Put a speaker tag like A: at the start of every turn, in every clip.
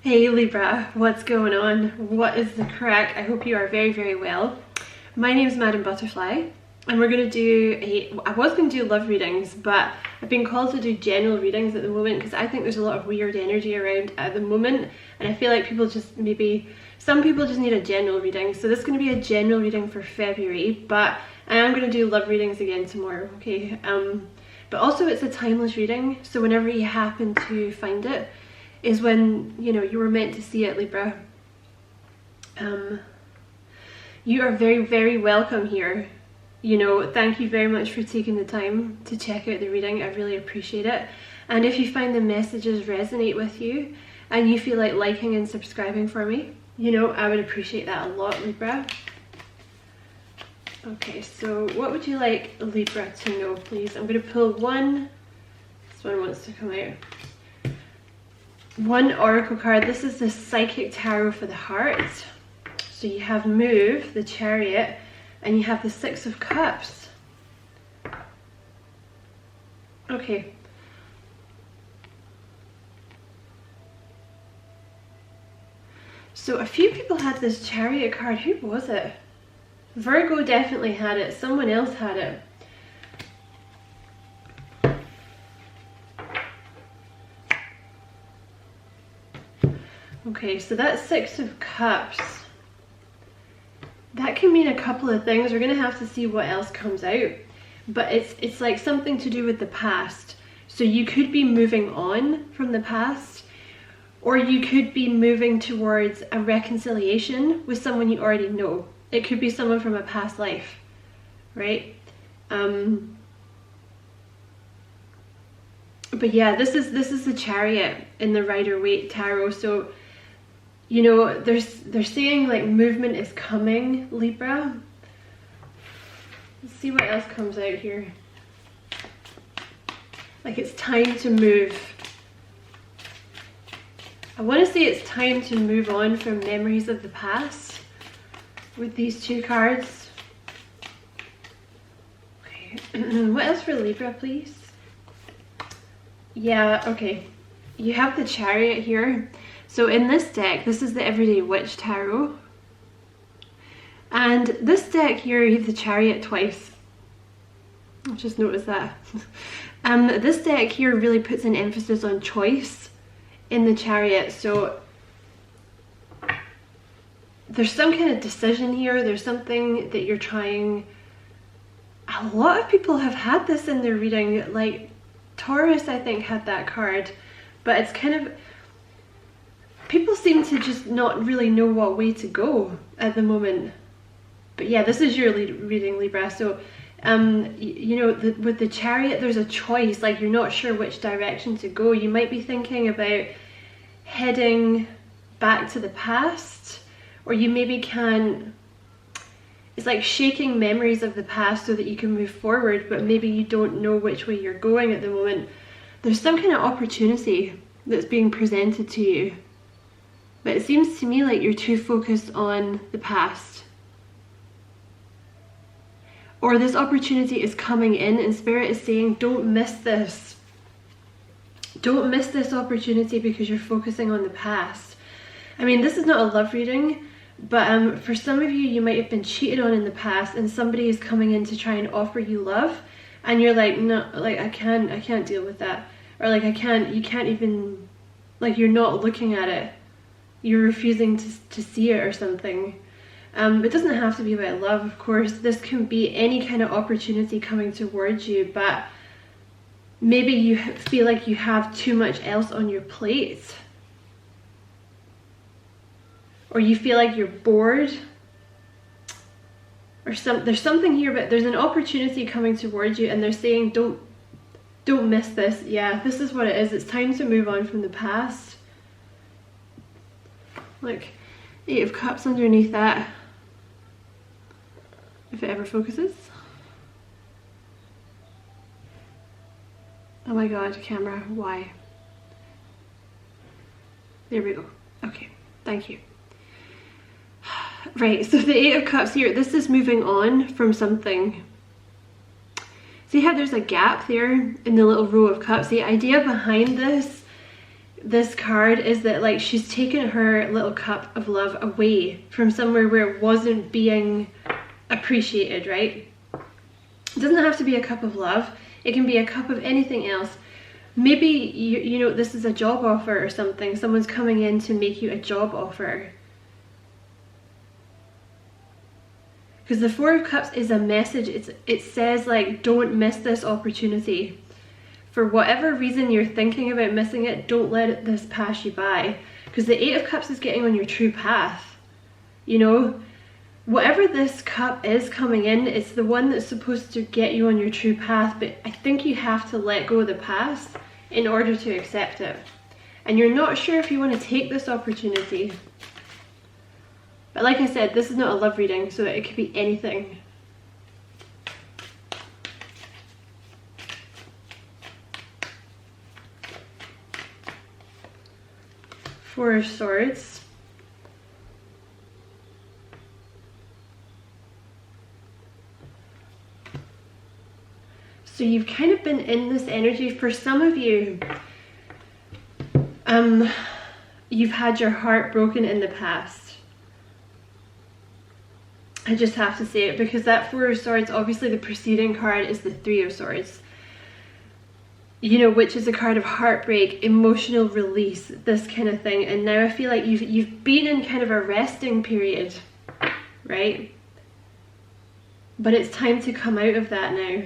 A: Hey Libra, what's going on? What is the crack? I hope you are very, very well. My name is Madam Butterfly, and we're going to do I was going to do love readings, but I've been called to do general readings at the moment because I think there's a lot of weird energy around at the moment, and I feel like some people just need a general reading. So this is going to be a general reading for February, but I am going to do love readings again tomorrow, okay? But also it's a timeless reading, so whenever you happen to find it, is when, you know, you were meant to see it, Libra. You are very, very welcome here. You know, thank you very much for taking the time to check out the reading. I really appreciate it. And if you find the messages resonate with you and you feel like liking and subscribing for me, you know, I would appreciate that a lot, Libra. Okay, so what would you like Libra to know, please? I'm going to pull one. This one wants to come out. One oracle card. This is the Psychic Tarot for the Heart. So you have Move, the Chariot, and you have the Six of Cups. Okay. So a few people had this Chariot card. Who was it? Virgo definitely had it. Someone else had it. Okay, so that Six of Cups, that can mean a couple of things. We're gonna have to see what else comes out, but it's like something to do with the past. So you could be moving on from the past, or you could be moving towards a reconciliation with someone you already know. It could be someone from a past life, right? But yeah, this is the Chariot in the Rider-Waite Tarot. So, you know, they're saying like movement is coming, Libra. Let's see what else comes out here. Like it's time to move. I want to say it's time to move on from memories of the past with these two cards. Okay, what else for Libra, please? Yeah, okay. You have the Chariot here. So in this deck, this is the Everyday Witch Tarot. And this deck here, you have the Chariot twice. I've just noticed that. This deck here really puts an emphasis on choice in the Chariot. So there's some kind of decision here. There's something that you're trying. A lot of people have had this in their reading. Like Taurus, I think, had that card. But it's kind of, people seem to just not really know what way to go at the moment. But yeah, this is your reading, Libra. So, you know, with the Chariot, there's a choice. Like you're not sure which direction to go. You might be thinking about heading back to the past, or you maybe can, it's like shaking memories of the past so that you can move forward, but maybe you don't know which way you're going at the moment. There's some kind of opportunity that's being presented to you, but it seems to me like you're too focused on the past. Or this opportunity is coming in and Spirit is saying, don't miss this. Don't miss this opportunity because you're focusing on the past. I mean, this is not a love reading, but for some of you, you might have been cheated on in the past and somebody is coming in to try and offer you love, and you're like, no, like I can't deal with that. Or like, you can't even, like you're not looking at it. You're refusing to see it or something. It doesn't have to be about love, of course. This can be any kind of opportunity coming towards you, but maybe you feel like you have too much else on your plate. Or you feel like you're bored. Or there's something here, but there's an opportunity coming towards you and they're saying, don't miss this. Yeah, this is what it is. It's time to move on from the past. Like, Eight of Cups underneath that. If it ever focuses. Oh my god, camera, why? There we go. Okay, thank you. Right, so the Eight of Cups here, this is moving on from something. See how there's a gap there in the little row of cups? The idea behind this this card is that like she's taken her little cup of love away from somewhere where it wasn't being appreciated, right? It doesn't have to be a cup of love. It can be a cup of anything else. Maybe you know, this is a job offer or something. Someone's coming in to make you a job offer. Because the Four of Cups is a message. It says like, don't miss this opportunity. For whatever reason you're thinking about missing it, don't let this pass you by. Because the Eight of Cups is getting on your true path. You know, whatever this cup is coming in, it's the one that's supposed to get you on your true path. But I think you have to let go of the past in order to accept it. And you're not sure if you want to take this opportunity. But like I said, this is not a love reading, so it could be anything. Four of Swords. So you've kind of been in this energy. For some of you, you've had your heart broken in the past. I just have to say it, because that Four of Swords, obviously the preceding card is the Three of Swords. You know, which is a card of heartbreak, emotional release, this kind of thing. And now I feel like you've been in kind of a resting period, right? But it's time to come out of that now.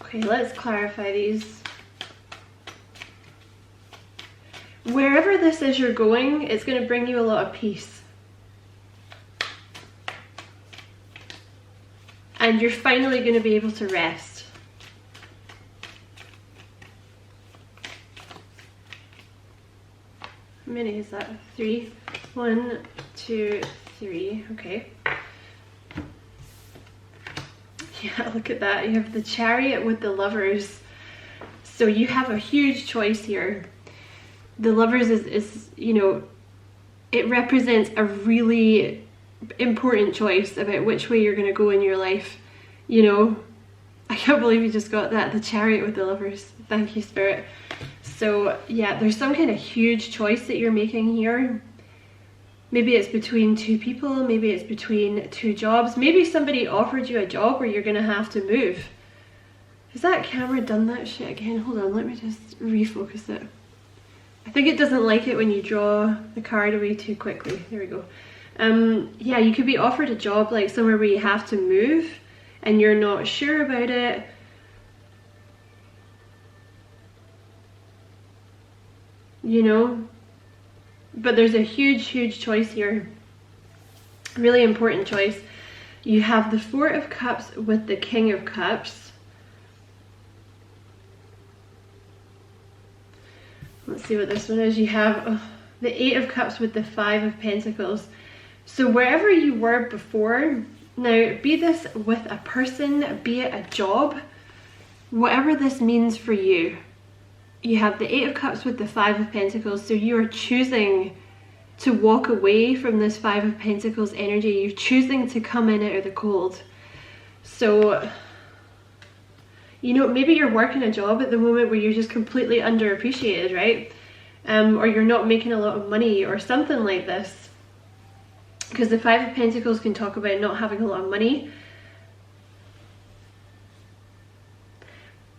A: Okay, let's clarify these. Wherever this is you're going, it's going to bring you a lot of peace. And you're finally going to be able to rest. How many is that? 3? 1, 2, 3. Okay. Yeah, look at that. You have the Chariot with the Lovers. So you have a huge choice here. The Lovers is, you know, it represents a really important choice about which way you're going to go in your life. You know, I can't believe you just got that, the Chariot with the Lovers. Thank you, Spirit. So yeah, there's some kind of huge choice that you're making here. Maybe it's between two people, maybe it's between two jobs, maybe somebody offered you a job where you're going to have to move. Has that camera done that shit again? Hold on, let me just refocus it. I think it doesn't like it when you draw the card away too quickly. There we go. Yeah, you could be offered a job like somewhere where you have to move and you're not sure about it. You know, but there's a huge choice here. Really important choice. You have the Four of Cups with the King of Cups. Let's see what this one is. You have the Eight of Cups with the Five of Pentacles. So wherever you were before, now be this with a person, be it a job, whatever this means for you, you have the Eight of Cups with the Five of Pentacles. So you are choosing to walk away from this Five of Pentacles energy. You're choosing to come in out of the cold. So, you know, maybe you're working a job at the moment where you're just completely underappreciated, right? Or you're not making a lot of money or something like this. Because the Five of Pentacles can talk about not having a lot of money.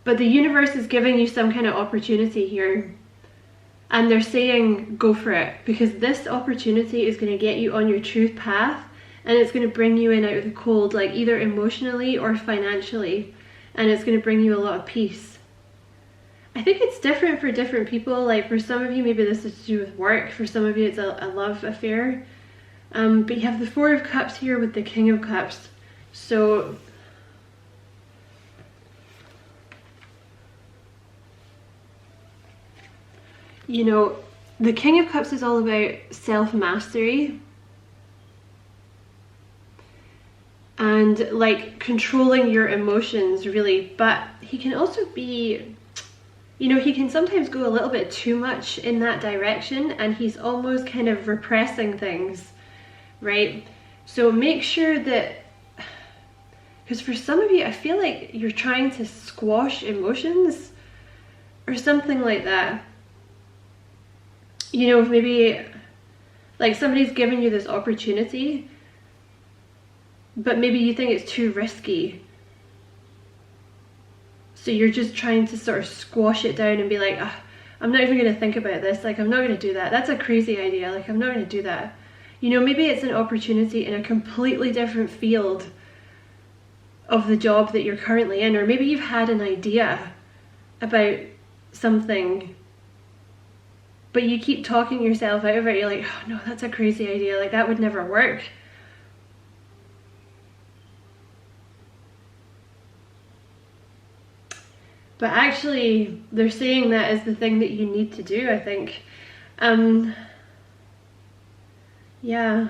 A: But the universe is giving you some kind of opportunity here. And they're saying, go for it. Because this opportunity is going to get you on your true path. And it's going to bring you in out of the cold, like either emotionally or financially. And it's going to bring you a lot of peace. I think it's different for different people. Like for some of you, maybe this is to do with work. For some of you, it's a love affair. But you have the Four of Cups here with the King of Cups. So you know, the King of Cups is all about self-mastery and like controlling your emotions, really. But he can also be, you know, he can sometimes go a little bit too much in that direction, and he's almost kind of repressing things, right? So make sure that Because for some of you, I feel like you're trying to squash emotions or something like that. You know, maybe like somebody's giving you this opportunity, but maybe you think it's too risky. So you're just trying to sort of squash it down and be like, oh, I'm not even going to think about this. Like, I'm not going to do that. That's a crazy idea. Like, I'm not going to do that. You know, maybe it's an opportunity in a completely different field of the job that you're currently in, or maybe you've had an idea about something, but you keep talking yourself out of it. You're like, oh no, that's a crazy idea. Like, that would never work. But actually, they're saying that is the thing that you need to do, I think. Yeah.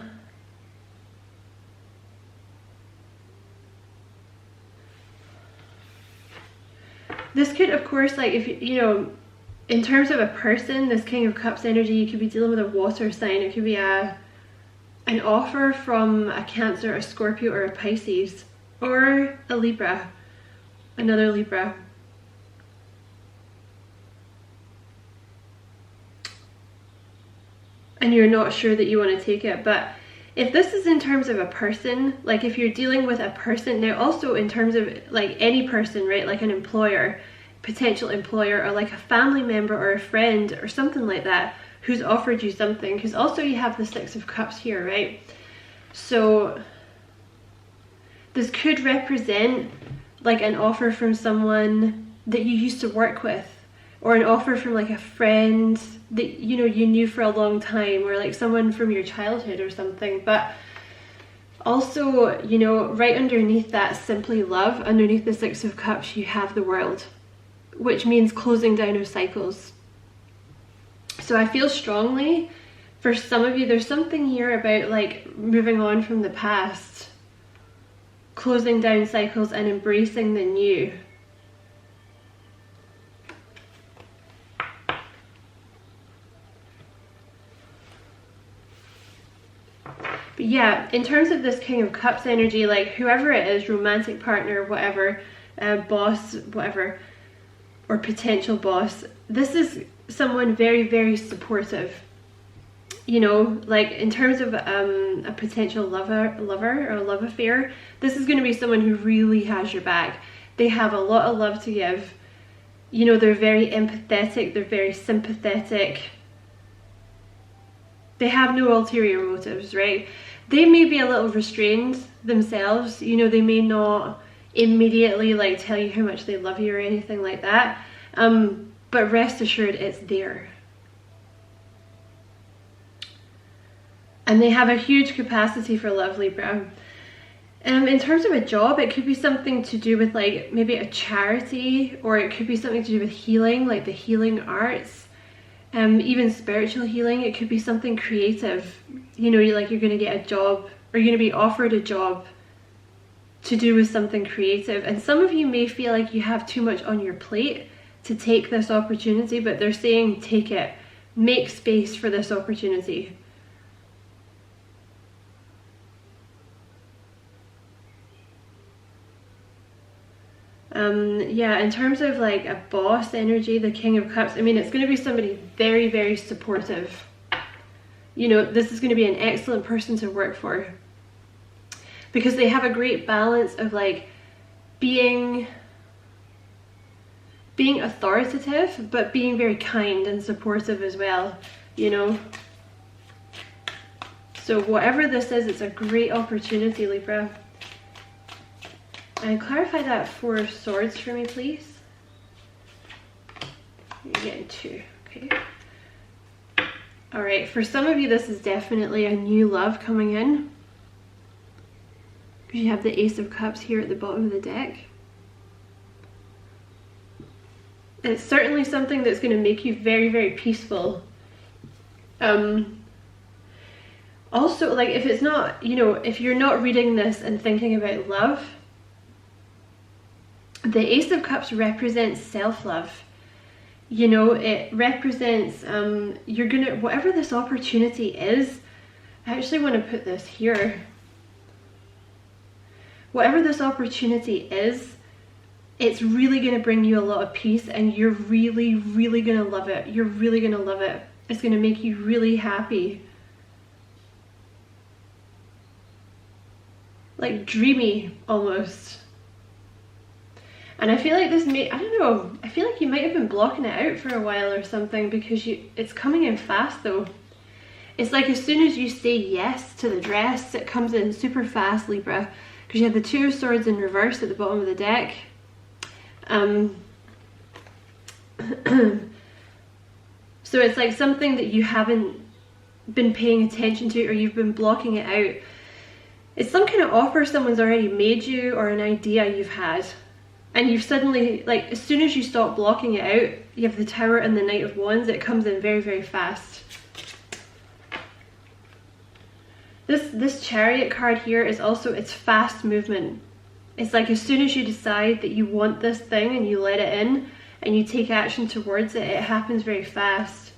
A: This could, of course, like, if you know, in terms of a person, this King of Cups energy, you could be dealing with a water sign. It could be an offer from a Cancer, a Scorpio, or a Pisces, or a Libra, another Libra. And you're not sure that you want to take it. But if this is in terms of a person, like if you're dealing with a person, now also in terms of like any person, right, like an employer, potential employer, or like a family member or a friend or something like that who's offered you something, because also you have the Six of Cups here, right? So this could represent like an offer from someone that you used to work with, or an offer from like a friend that you know you knew for a long time, or like someone from your childhood or something. But also, you know, right underneath that simply love, underneath the Six of Cups, you have the World, which means closing down of cycles. So I feel strongly for some of you, there's something here about like moving on from the past, closing down cycles and embracing the new. But yeah, in terms of this King of Cups energy, like whoever it is, romantic partner, whatever, boss, whatever, or potential boss, this is someone very, very supportive. You know, like in terms of a potential lover or a love affair, this is going to be someone who really has your back. They have a lot of love to give. You know, they're very empathetic, they're very sympathetic. They have no ulterior motives, right? They may be a little restrained themselves, you know, they may not immediately like tell you how much they love you or anything like that, but rest assured it's there. And they have a huge capacity for love, Libra. In terms of a job, it could be something to do with like maybe a charity, or it could be something to do with healing, like the healing arts. Even spiritual healing. It could be something creative, you know, you're going to get a job, or you're going to be offered a job to do with something creative. And some of you may feel like you have too much on your plate to take this opportunity, but they're saying take it, make space for this opportunity. Yeah, in terms of like a boss energy, the King of Cups, I mean, it's going to be somebody very, very supportive. You know, this is going to be an excellent person to work for, because they have a great balance of like being authoritative, but being very kind and supportive as well, you know. So whatever this is, it's a great opportunity, Libra. And clarify that Four of Swords for me, please. You're getting two, okay. All right, for some of you, this is definitely a new love coming in. You have the Ace of Cups here at the bottom of the deck. It's certainly something that's going to make you very, very peaceful. Also, like if it's not, you know, if you're not reading this and thinking about love, the Ace of Cups represents self-love. You know, it represents, you're gonna, whatever this opportunity is, I actually want to put this here. whatever this opportunity is, it's really going to bring you a lot of peace, and you're really, really going to love it. You're really going to love it. It's going to make you really happy. Like dreamy almost. And I feel like this may, I don't know, I feel like you might have been blocking it out for a while or something, because it's coming in fast though. It's like as soon as you say yes to the dress, it comes in super fast, Libra, because you have the Two of Swords in reverse at the bottom of the deck. So it's like something that you haven't been paying attention to, or you've been blocking it out. It's some kind of offer someone's already made you, or an idea you've had, and you've suddenly, like, as soon as you stop blocking it out, you have the Tower and the Knight of Wands. It comes in very, very fast. This Chariot card here is also, it's fast movement. It's like as soon as you decide that you want this thing and you let it in and you take action towards it, it happens very fast.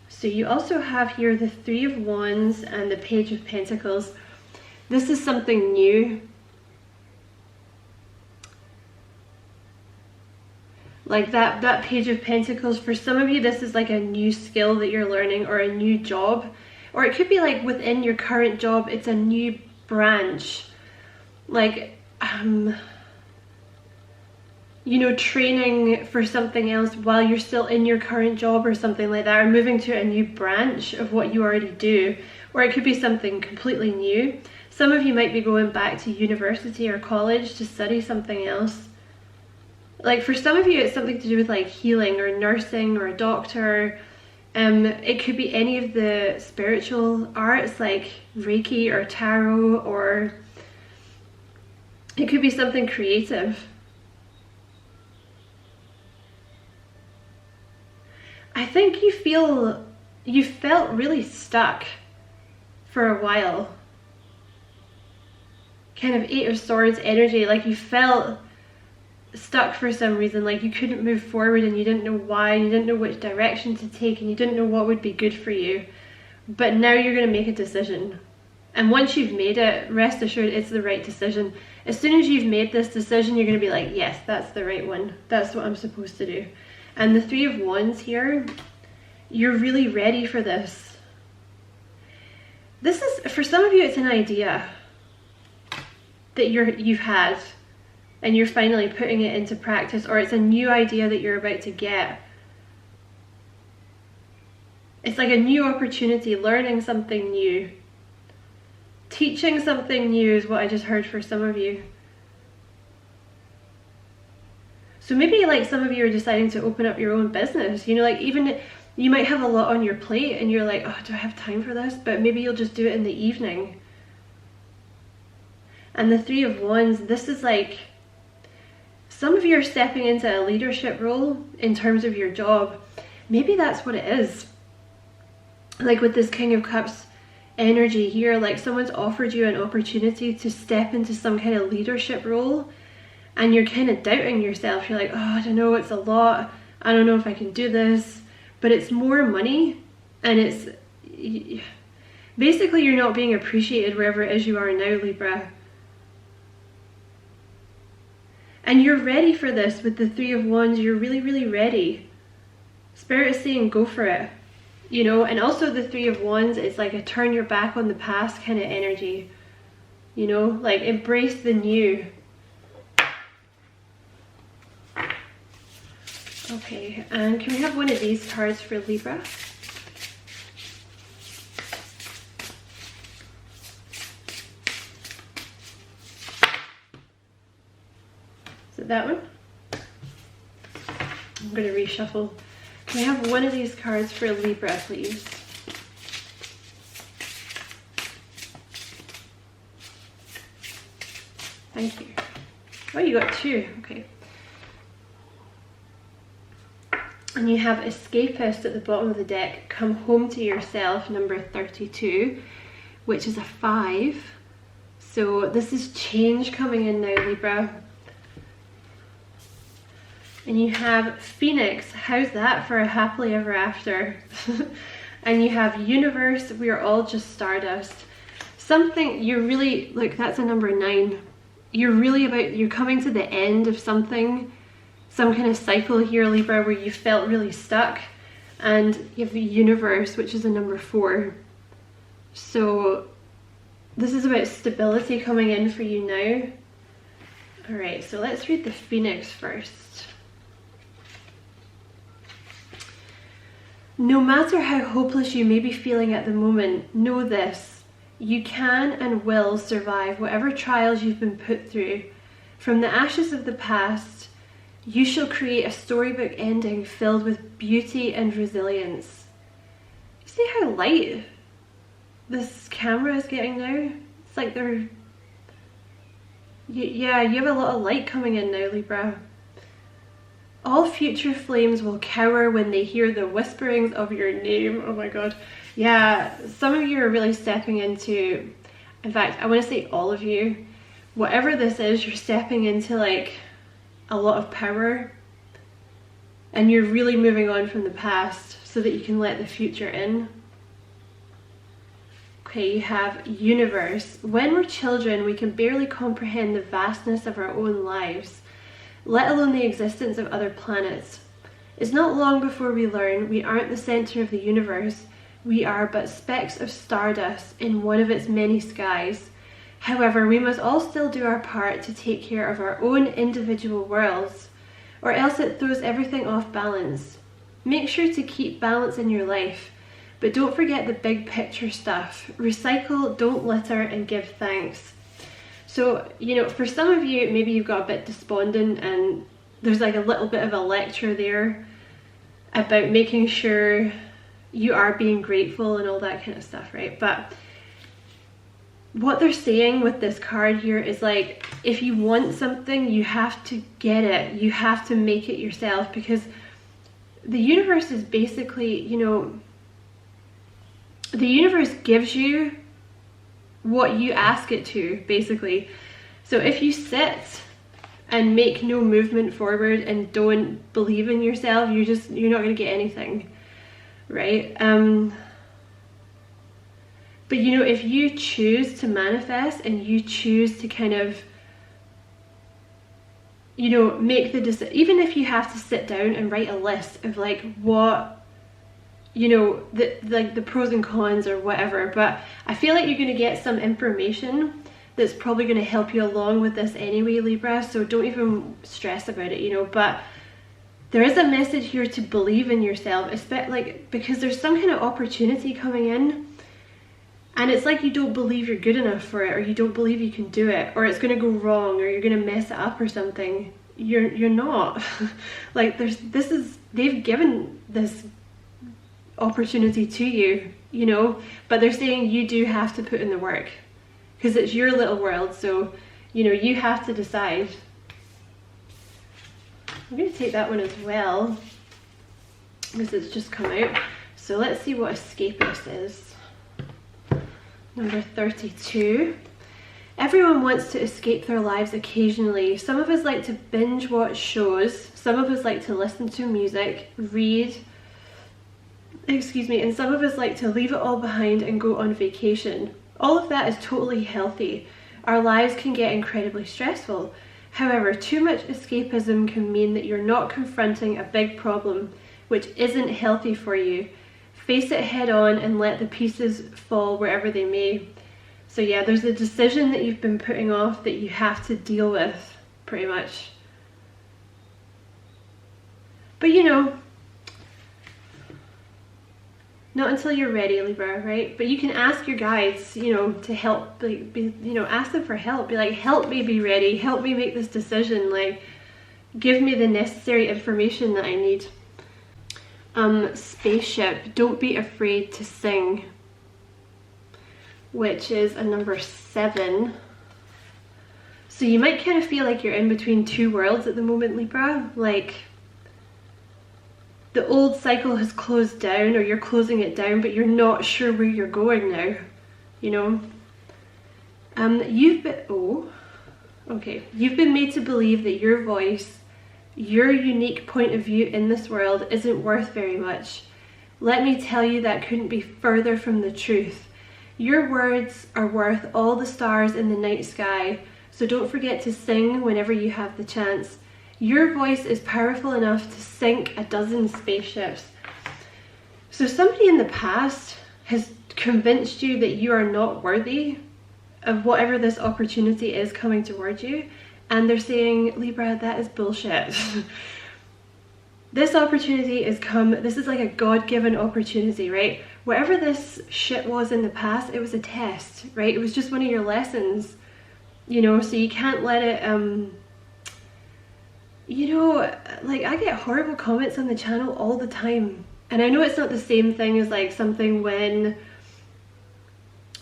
A: So you also have here the Three of Wands and the Page of Pentacles. This is something new. Like that Page of Pentacles, for some of you, this is like a new skill that you're learning, or a new job. Or it could be like within your current job, it's a new branch. Like, you know, training for something else while you're still in your current job or something like that, or moving to a new branch of what you already do. Or it could be something completely new. Some of you might be going back to university or college to study something else. Like for some of you, it's something to do with like healing or nursing or a doctor. It could be any of the spiritual arts like Reiki or tarot, or it could be something creative. I think you felt really stuck for a while. Kind of Eight of Swords energy, like you felt stuck for some reason, like you couldn't move forward and you didn't know why, you didn't know which direction to take, and you didn't know what would be good for you. But now you're going to make a decision, and once you've made it, rest assured it's the right decision. As soon as you've made this decision, you're going to be like, yes, that's the right one, that's what I'm supposed to do. And the Three of Wands here, you're really ready for this. This is, for some of you, it's an idea that you've had, and you're finally putting it into practice, or it's a new idea that you're about to get. It's like a new opportunity, learning something new. Teaching something new is what I just heard for some of you. So maybe like some of you are deciding to open up your own business, you know, like even you might have a lot on your plate and you're like, oh, do I have time for this? But maybe you'll just do it in the evening. And the Three of Wands, this is like, some of you are stepping into a leadership role in terms of your job. Maybe that's what it is. Like with this King of Cups energy here, like someone's offered you an opportunity to step into some kind of leadership role, and you're kind of doubting yourself. You're like, oh, I don't know, it's a lot. I don't know if I can do this. But it's more money, and it's basically you're not being appreciated wherever it is you are now, Libra. And you're ready for this with the Three of Wands. You're really, really ready. Spirit is saying go for it, you know. And also the Three of Wands is like a turn your back on the past kind of energy, you know, like embrace the new. Okay, and can we have one of these cards for Libra? Is it that one? I'm going to reshuffle. Can we have one of these cards for Libra, please? Thank you. Oh, you got two. Okay. And you have Escapist at the bottom of the deck. Come home to yourself, number 32, which is a 5. So this is change coming in now, Libra. And you have Phoenix. How's that for a happily ever after? And you have Universe. We are all just stardust. Something you're really, look, that's a number 9. you're coming to the end of something, some kind of cycle here, Libra, where you felt really stuck. And you have the universe, which is a number 4. So this is about stability coming in for you now. All right, so let's read the Phoenix first. No matter how hopeless you may be feeling at the moment, know this: you can and will survive whatever trials you've been put through. From the ashes of the past, you shall create a storybook ending filled with beauty and resilience. See how light this camera is getting now? It's like yeah, you have a lot of light coming in now, Libra. All future flames will cower when they hear the whisperings of your name. Oh my god. Yeah, some of you are really stepping into, in fact, I want to say all of you, whatever this is, you're stepping into like a lot of power, and you're really moving on from the past so that you can let the future in. Okay, you have universe. When we're children, we can barely comprehend the vastness of our own lives, let alone the existence of other planets. It's not long before we learn we aren't the center of the universe. We are but specks of stardust in one of its many skies. However, we must all still do our part to take care of our own individual worlds, or else it throws everything off balance. Make sure to keep balance in your life, but don't forget the big picture stuff. Recycle, don't litter, and give thanks. So, you know, for some of you, maybe you've got a bit despondent and there's like a little bit of a lecture there about making sure you are being grateful and all that kind of stuff, right? But what they're saying with this card here is like, if you want something, you have to get it. You have to make it yourself, because the universe is basically, you know, the universe gives you what you ask it to, basically. So if you sit and make no movement forward and don't believe in yourself, you're not going to get anything, right? But you know, if you choose to manifest and you choose to kind of, you know, make the decision, even if you have to sit down and write a list of like what, you know, like the pros and cons or whatever, but I feel like you're going to get some information that's probably going to help you along with this anyway, Libra, so don't even stress about it, you know. But there is a message here to believe in yourself, like, because there's some kind of opportunity coming in, and it's like you don't believe you're good enough for it, or you don't believe you can do it, or it's going to go wrong, or you're going to mess it up or something. You're not. Like, they've given this opportunity to you, you know, but they're saying you do have to put in the work, because it's your little world, so, you know, you have to decide. I'm going to take that one as well, because it's just come out. So let's see what escapist is. Number 32. Everyone wants to escape their lives occasionally. Some of us like to binge watch shows, some of us like to listen to music, read, and some of us like to leave it all behind and go on vacation. All of that is totally healthy. Our lives can get incredibly stressful. However, too much escapism can mean that you're not confronting a big problem, which isn't healthy for you. Face it head on and let the pieces fall wherever they may. So yeah, there's a decision that you've been putting off that you have to deal with, pretty much. But you know, not until you're ready, Libra, right? But you can ask your guides, you know, to help, like, you know, ask them for help. Be like, help me be ready, help me make this decision, like, give me the necessary information that I need. Spaceship, don't be afraid to sing, which is a number 7. So you might kind of feel like you're in between two worlds at the moment, Libra, like the old cycle has closed down, or you're closing it down, but you're not sure where you're going now, you know. You've been made to believe that your voice, your unique point of view in this world isn't worth very much. Let me tell you, that couldn't be further from the truth. Your words are worth all the stars in the night sky, So don't forget to sing whenever you have the chance. Your voice is powerful enough to sink a dozen spaceships. So somebody in the past has convinced you that you are not worthy of whatever this opportunity is coming towards you. And they're saying, Libra, that is bullshit. This opportunity is come, this is like a God-given opportunity, right? Whatever this shit was in the past, it was a test, right? It was just one of your lessons, you know, so you can't let it, you know, like I get horrible comments on the channel all the time. And I know it's not the same thing as like something when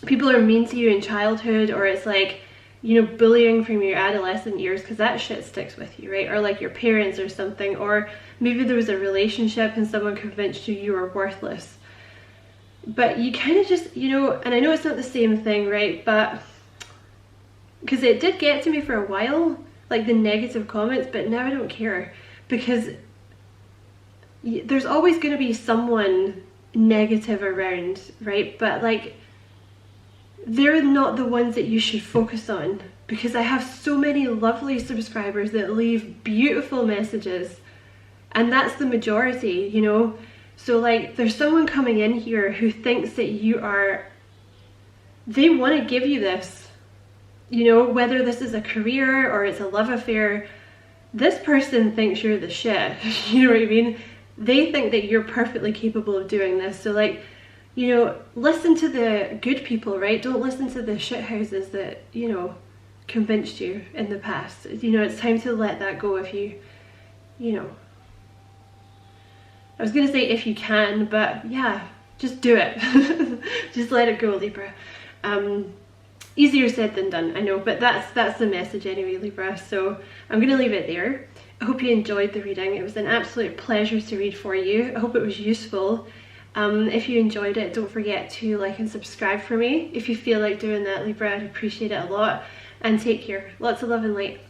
A: people are mean to you in childhood, or it's like, you know, bullying from your adolescent years, because that shit sticks with you, right? Or like your parents or something, or maybe there was a relationship and someone convinced you you were worthless. But you kind of just, you know, and I know it's not the same thing, right? But because it did get to me for a while, like the negative comments, but now I don't care, because there's always going to be someone negative around, right? But like, they're not the ones that you should focus on, because I have so many lovely subscribers that leave beautiful messages, and that's the majority, you know. So like, there's someone coming in here who thinks that you are, they want to give you this, you know, whether this is a career or it's a love affair. This person thinks you're the shit. You know what I mean? They think that you're perfectly capable of doing this. So like, you know, listen to the good people, right? Don't listen to the shithouses that, you know, convinced you in the past. You know, it's time to let that go if you, you know. I was going to say if you can, but yeah, just do it. Just let it go, Libra. Easier said than done, I know, but that's the message anyway, Libra. So I'm going to leave it there. I hope you enjoyed the reading. It was an absolute pleasure to read for you. I hope it was useful. If you enjoyed it, don't forget to like and subscribe for me. If you feel like doing that, Libra, I'd appreciate it a lot. And take care. Lots of love and light.